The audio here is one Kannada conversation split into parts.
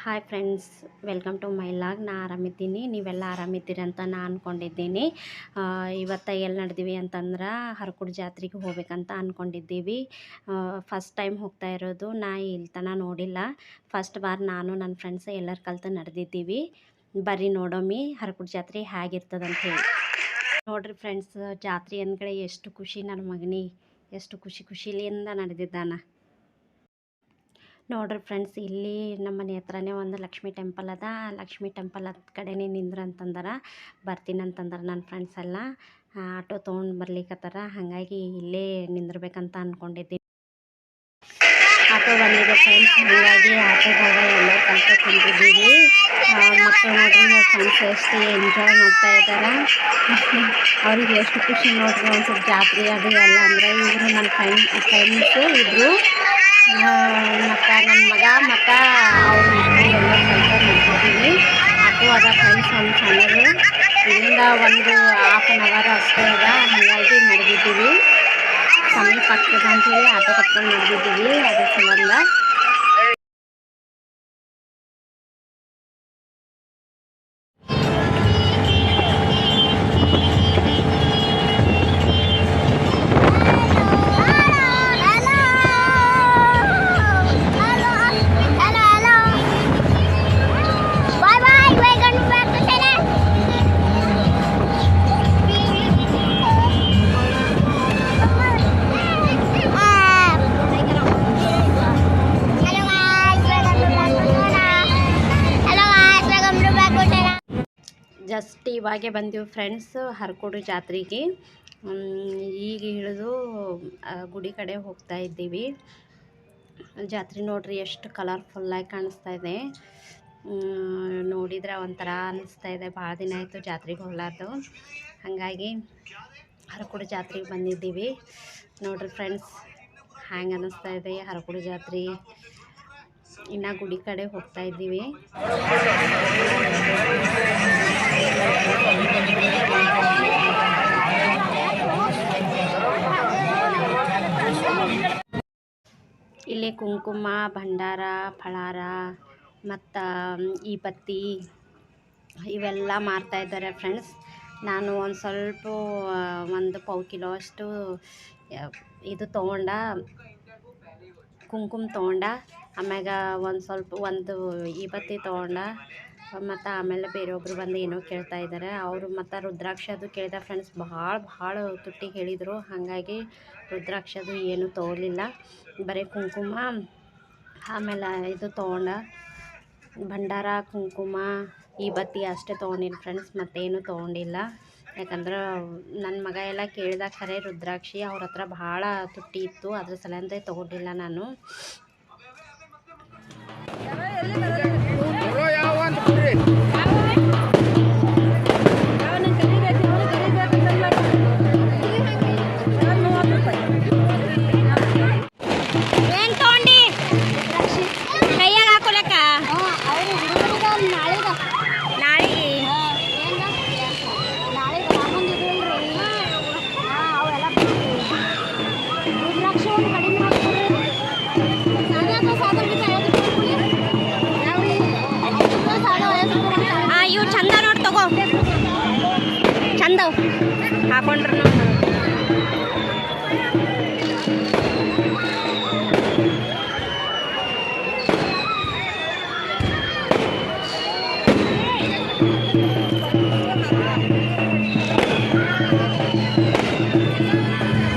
Hi friends, welcome to my vlog. ನಾನು ಆರಾಮಿದ್ದೀನಿ, ನೀವೆಲ್ಲ ಆರಾಮಿದ್ದೀರಿ ಅಂತ ನಾನು ಅಂದ್ಕೊಂಡಿದ್ದೀನಿ. ಇವತ್ತು ಎಲ್ಲಿ ನಡೆದೀವಿ ಅಂತಂದ್ರೆ ಹರಕುಡ ಜಾತ್ರೆಗೆ ಹೋಗ್ಬೇಕಂತ ಅಂದ್ಕೊಂಡಿದ್ದೀವಿ. ಫಸ್ಟ್ ಟೈಮ್ ಹೋಗ್ತಾ ಇರೋದು. ನಾ ಇಲ್ಲಿ ತನಕ ನೋಡಿಲ್ಲ. ಫಸ್ಟ್ ಬಾರ್ ನಾನು ನನ್ನ ಫ್ರೆಂಡ್ಸ್ ಎಲ್ಲರ ಕಲ್ತು ನಡೆದಿದ್ದೀವಿ. ಬರ್ರಿ ನೋಡೋಮಿ ಹರಕುಡ ಜಾತ್ರೆ ಹೇಗಿರ್ತದಂತ ಹೇಳಿ. ನೋಡ್ರಿ ಫ್ರೆಂಡ್ಸ್, ಜಾತ್ರೆ ಅಂದ್ಕಡೆ ಎಷ್ಟು ಖುಷಿ ನನ್ನ ಮಗನಿಗೆ, ಎಷ್ಟು ಖುಷಿಲಿಂದ ನಡೆದಿದ್ದಾನ. ನೋಡ್ರಿ ಫ್ರೆಂಡ್ಸ್, ಇಲ್ಲಿ ನಮ್ಮ ಮನೆ ಹತ್ರನೇ ಒಂದು ಲಕ್ಷ್ಮೀ ಟೆಂಪಲ್ ಅದ. ಲಕ್ಷ್ಮೀ ಟೆಂಪಲ್ ಹತ್ತು ಕಡೆನೇ ನಿಂದ್ರು ಅಂತಂದ್ರೆ ಬರ್ತೀನಿ ಅಂತಂದ್ರೆ ನನ್ನ ಫ್ರೆಂಡ್ಸ್ ಎಲ್ಲ ಆಟೋ ತೊಗೊಂಡು ಬರ್ಲಿಕ್ಕತ್ತಾರ. ಹಾಗಾಗಿ ಇಲ್ಲೇ ನಿಂದಿರ್ಬೇಕಂತ ಅಂದ್ಕೊಂಡಿದ್ದೀನಿ. ಆಟೋ ಬಂದಿದೆ ಫ್ರೆಂಡ್ಸ್, ಹಾಗಾಗಿ ಆಟೋದಾಗ ಎಲ್ಲ ಕಲ್ತು ಕುಂತಿದ್ದೀವಿ. ಮಕ್ಕಳು ನೋಡ್ರಿ ಫ್ರೆಂಡ್ಸ್ ಎಷ್ಟು ಎಂಜಾಯ್ ಮಾಡ್ತಾ ಇದ್ದಾರೆ. ಅವ್ರಿಗೆ ಎಷ್ಟು ಖುಷಿ ನೋಡ್ರಿ. ಒಂದು ಸ್ವಲ್ಪ ಜಾತ್ರೆ ಅದು ಎಲ್ಲ ಅಂದರೆ ಇವರು ನನ್ನ ಫ್ರೆಂಡ್ಸು ಇಬ್ಬರು, ಮತ್ತು ನನ್ನ ಮಗ ಮತ್ತು ಅವ್ರ ಮಕ್ಕಳು ಎಲ್ಲ ಕಲ್ತು ಮಾಡ್ತಿದ್ದೀವಿ. ಆಟೋ ಅದ ಫ್ರೆಂಡ್ಸ್, ಒಂದು ಸಣ್ಣದು ಇಲ್ಲಿಂದ ಒಂದು ಹಾಫ್ ಆನ್ ಅವರ್ ಅಷ್ಟೇ ಅದ. ಹಾಗಾಗಿ ನಡೆದಿದ್ದೀವಿ. ಸಮೀಪ ಆಗ್ತದೆ ಅಂತೇಳಿ ಆಟೋ ಕಟ್ಕೊಂಡು ನಡೆದಿದ್ದೀವಿ. ಅದ್ರ ಸಂಬಂಧ ಜಸ್ಟ್ ಇವಾಗೆ ಬಂದೀವಿ ಫ್ರೆಂಡ್ಸ್ ಹರಕುಡ ಜಾತ್ರೆಗೆ. ಈಗ ಇಳಿದು ಗುಡಿ ಕಡೆ ಹೋಗ್ತಾ ಇದ್ದೀವಿ. ಜಾತ್ರೆ ನೋಡ್ರಿ ಎಷ್ಟು ಕಲರ್ಫುಲ್ಲಾಗಿ ಕಾಣಿಸ್ತಾ ಇದೆ. ನೋಡಿದ್ರೆ ಒಂಥರ ಅನ್ನಿಸ್ತಾ ಇದೆ. ಭಾಳ ದಿನ ಆಯಿತು ಜಾತ್ರೆಗೆ ಹೋಗ್ಲಾರ್ದು. ಹಾಗಾಗಿ ಹರಕುಡ ಜಾತ್ರೆಗೆ ಬಂದಿದ್ದೀವಿ. ನೋಡ್ರಿ ಫ್ರೆಂಡ್ಸ್, ಹ್ಯಾಂಗೆ ಅನ್ನಿಸ್ತಾ ಇದೆ ಹರಕುಡ ಜಾತ್ರೆ. ಇನ್ನು ಗುಡಿ ಕಡೆ ಹೋಗ್ತಾ ಇದ್ದೀವಿ. ಇಲ್ಲಿ ಕುಂಕುಮ, ಭಂಡಾರ, ಫಳಾರ ಮತ್ತು ಈ ಬತ್ತಿ ಇವೆಲ್ಲ ಮಾರ್ತಾ ಇದ್ದಾರೆ ಫ್ರೆಂಡ್ಸ್. ನಾನು ಒಂದು ಸ್ವಲ್ಪ ಒಂದು ಪಾವು ಕಿಲೋ ಅಷ್ಟು ಇದು ತೊಗೊಂಡ, ಕುಂಕುಮ ತೊಗೊಂಡ, ಆಮ್ಯಾಗ ಒಂದು ಸ್ವಲ್ಪ ಒಂದು ಈ ಬತ್ತಿ ತೊಗೊಂಡ, ಮತ್ತು ಆಮೇಲೆ ಬೇರೊಬ್ಬರು ಬಂದು ಏನೋ ಕೇಳ್ತಾ ಇದ್ದಾರೆ. ಅವರು ಮತ್ತು ರುದ್ರಾಕ್ಷಿ ಅದು ಕೇಳಿದ ಫ್ರೆಂಡ್ಸ್. ಭಾಳ ತುಟ್ಟಿಗೆ ಹೇಳಿದರು. ಹಾಗಾಗಿ ರುದ್ರಾಕ್ಷದು ಏನು ತೊಗೊಲಿಲ್ಲ. ಬರೀ ಕುಂಕುಮ ಆಮೇಲೆ ಇದು ತೊಗೊಂಡ, ಭಂಡಾರ, ಕುಂಕುಮ, ಈ ಬತ್ತಿ ಅಷ್ಟೇ ತೊಗೊಂಡಿನಿ ಫ್ರೆಂಡ್ಸ್. ಮತ್ತೇನು ತೊಗೊಂಡಿಲ್ಲ. ಯಾಕಂದ್ರೆ ನನ್ನ ಮಗ ಎಲ್ಲ ಕೇಳಿದ ಖರೆ ರುದ್ರಾಕ್ಷಿ ಅವ್ರ ಹತ್ರ ಭಾಳ ತುಟ್ಟಿ ಇತ್ತು. ಅದ್ರ ಸಲಂದೇ ತೊಗೊಂಡಿಲ್ಲ ನಾನು. ಇವು ಚಂದ ನೋಡಿ ತಗೋ, ಚಂದ ಹಾಕೊಂಡ್ರು.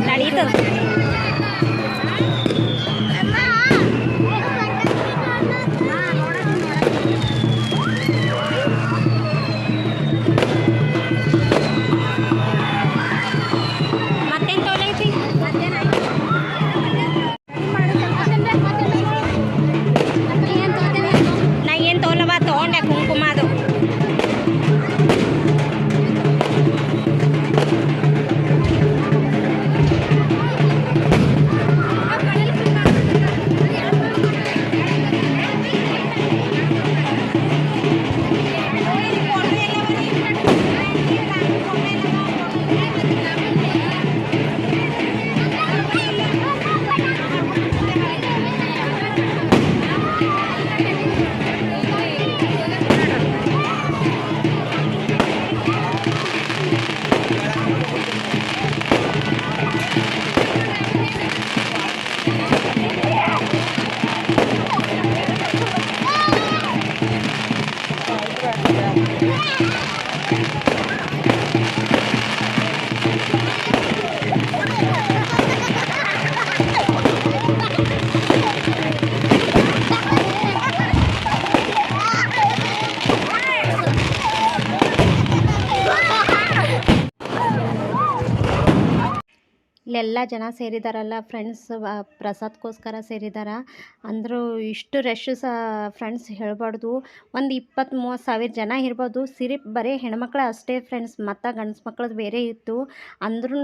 ನಡೀತದೆ. ತೊಗೊಂಡೆ ಕುಂಕುಮ ಅದು. ಇಲ್ಲೆಲ್ಲ ಜನ ಸೇರಿದಾರಲ್ಲ ಫ್ರೆಂಡ್ಸ್, ಪ್ರಸಾದಕ್ಕೋಸ್ಕರ ಸೇರಿದಾರ. ಅಂದರೂ ಇಷ್ಟು ರಶ್ ಫ್ರೆಂಡ್ಸ್ ಹೇಳ್ಬಾರ್ದು. ಒಂದು 20-30 ಸಾವಿರ ಜನ ಇರ್ಬೋದು. ಬರೀ ಹೆಣ್ಮಕ್ಳು ಅಷ್ಟೇ ಫ್ರೆಂಡ್ಸ್, ಮತ್ತು ಗಂಡ್ಸು ಮಕ್ಳದ್ದು ಬೇರೆ ಇತ್ತು. ಅಂದ್ರೂ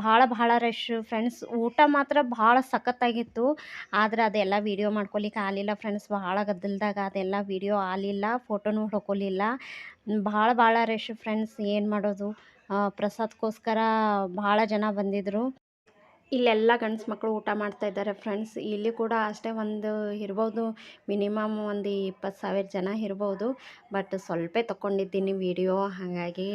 ಭಾಳ ರಶ್ ಫ್ರೆಂಡ್ಸ್. ಊಟ ಮಾತ್ರ ಭಾಳ ಸಖತ್ತಾಗಿತ್ತು. ಆದರೆ ಅದೆಲ್ಲ ವೀಡಿಯೋ ಮಾಡ್ಕೊಲಿಕ್ಕೆ ಆಗಲಿಲ್ಲ ಫ್ರೆಂಡ್ಸ್. ಭಾಳ ಗದ್ದಲ್ದಾಗ ಅದೆಲ್ಲ ವೀಡಿಯೋ ಆಗಲಿಲ್ಲ, ಫೋಟೋನೂ ಹೊಡ್ಕೊಲಿಲ್ಲ. ಭಾಳ ರಶ್ ಫ್ರೆಂಡ್ಸ್. ಏನು ಮಾಡೋದು, ಪ್ರಸಾದಕ್ಕೋಸ್ಕರ ಭಾಳ ಜನ ಬಂದಿದ್ದರು. ಇಲ್ಲೆಲ್ಲ ಗಂಡ್ಸು ಮಕ್ಕಳು ಊಟ ಮಾಡ್ತಾಯಿದ್ದಾರೆ ಫ್ರೆಂಡ್ಸ್. ಇಲ್ಲಿ ಕೂಡ ಅಷ್ಟೇ ಒಂದು ಇರ್ಬೋದು, ಮಿನಿಮಮ್ ಒಂದು 20 ಸಾವಿರ ಜನ ಇರ್ಬೋದು. ಬಟ್ ಸ್ವಲ್ಪ ತಗೊಂಡಿದ್ದೀನಿ ವಿಡಿಯೋ, ಹಾಗಾಗಿ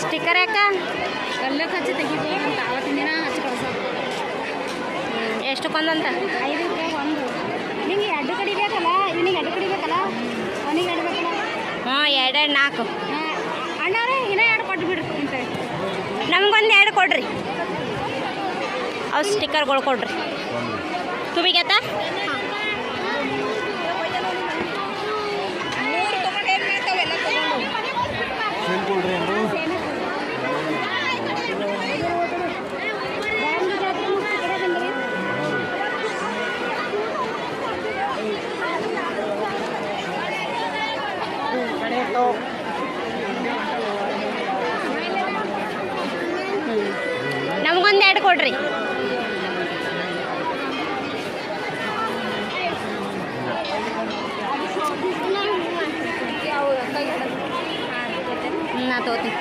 ಸ್ಟಿಕ್ಕರ್ ಯಾಕ ಎಲ್ಲಕ್ಕೆ ಹಚ್ಚಿ ತೆಗಿಬೇಕು ಅಂತ ಆವತ್ತಿನ ದಿನ ಹಚ್ಚಿ ಕಳ್ಸೋದು. ಎಷ್ಟಕ್ಕೊಂದಂತ? 5 ರೂಪಾಯಿ ಒಂದು. ನಿಂಗೆ 2 ಕಡೆ ಬೇಕಲ್ಲ, ಇವನಿಗೆ 2 ಕಡೆ ಬೇಕಲ್ಲ, ಅವನಿಗೆ 2 ಬೇಕಲ್ಲ. ಹಾಂ, 2 4. ಅಣ್ಣವ್ರೆ ಇನ್ನೂ 2 ಕೊಟ್ಟು ಬಿಡ್ರಿ ಅಂತ. ನಮಗೊಂದು 2 ಕೊಡ್ರಿ. ಅವು ಸ್ಟಿಕ್ಕರ್ಗಳು ಕೊಡ್ರಿ. ತುಬಿಗೆತ ನಮಗೊಂದು 2 ಕೊಡ್ರಿ. ನಾ ತೋತೀನಿ.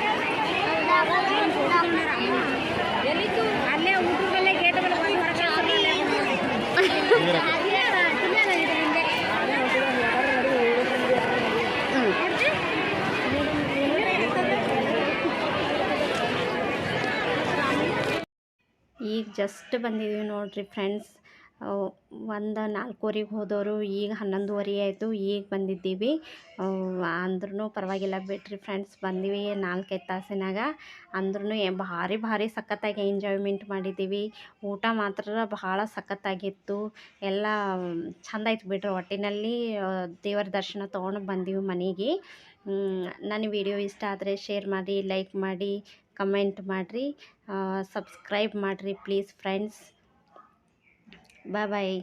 ಅಲ್ಲೇ ಊಟದಲ್ಲೇ ಗೇಟ್ ಮೇಲೆ ಬಂದು ಈಗ ಜಸ್ಟ್ ಬಂದಿದ್ದೀವಿ ನೋಡ್ರಿ ಫ್ರೆಂಡ್ಸ್. ಒಂದು 4:15 ಹೋದವರು ಈಗ 11:30 ಆಯಿತು. ಈಗ ಬಂದಿದ್ದೀವಿ. ಅಂದ್ರೂ ಪರವಾಗಿಲ್ಲ ಬಿಡ್ರಿ ಫ್ರೆಂಡ್ಸ್, ಬಂದೀವಿ 4-5 ತಾಸಿನಾಗ. ಅಂದ್ರೂ ಭಾರಿ ಸಖತ್ತಾಗಿ ಎಂಜಾಯ್ಮೆಂಟ್ ಮಾಡಿದ್ದೀವಿ. ಊಟ ಮಾತ್ರ ಭಾಳ ಸಖತ್ತಾಗಿತ್ತು. ಎಲ್ಲ ಚೆಂದ ಆಯ್ತು ಬಿಡ್ರಿ. ಒಟ್ಟಿನಲ್ಲಿ ದೇವರ ದರ್ಶನ ತೊಗೊಂಡು ಬಂದೀವಿ ಮನೆಗೆ. ನನ್ನ ವಿಡಿಯೋ ಇಷ್ಟ ಆದರೆ ಶೇರ್ ಮಾಡಿ, ಲೈಕ್ ಮಾಡಿ, ಕಮೆಂಟ್ ಮಾಡಿರಿ, ಸಬ್ಸ್ಕ್ರೈಬ್ ಮಾಡಿರಿ ಪ್ಲೀಸ್ ಫ್ರೆಂಡ್ಸ್. ಬಾಯ್.